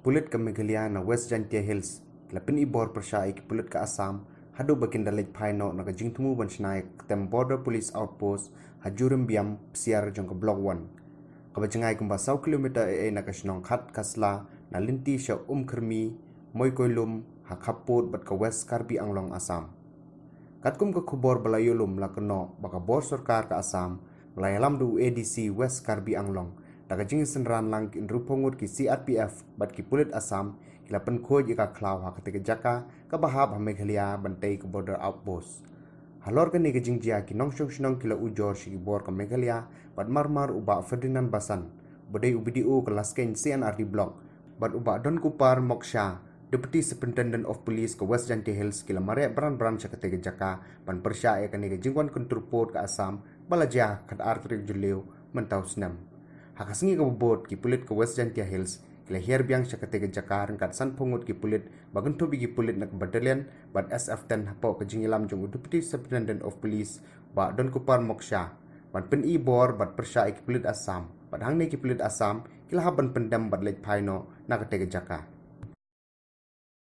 Pulit ke Meghalaya na West Jaintia Hills, kila Pyni Bor pyrshah ki Pulit ke Assam, haduh baginda leit phai no na jingthmu ban shna ktem Border Police Outpost, Jurim Biam, Psiar jong ke Block 1. Kaba jngai kumba 100 kilometer na shnong Khat Kasla na lynti sha kermi, moi koilum, hakaput bat ke West Karbi Anglong Assam. Katkum ke khubor balayulum la keno baka bor sarkar ke Assam, balayalam du ADC West Karbi Anglong, daga Kynran lang in rupongut ki CRPF bat ki Pulit Assam kila penkhoj ika klau ha ketika jaka ka bahab ha Meghalaya bantai ke Border Outpost. Halor ke ni ke jingjia ki shnong kila ujor si bor ke Meghalaya bat marmar uba Ferdinand Basan bodai UBDO ke Laskein C&RD block bat uba Donkupar Moksha Deputy Superintendent of Police ke West Jaintia Hills kila maria beran-beran sa ketika jaka ban pyrshah ke ni ke jingwan kontrport ke Assam balajah Khat Jylliew mentau senam. Hakasengi ke bobot ki Pulit ke West Jaintia Hills kila hier biang sa ketika jaka rengkat san pungut ki Pulit bagentu bigi Pulit nak battalion bat SF10 hapo ke Jylliew jong Deputy Superintendent of Police ba Donkupar Moksha bat Pyni Bor bat pyrshah ki Pulit Assam bat hang ni ki Pulit Assam kila haban pendam bat leit phai no na ketika jaka.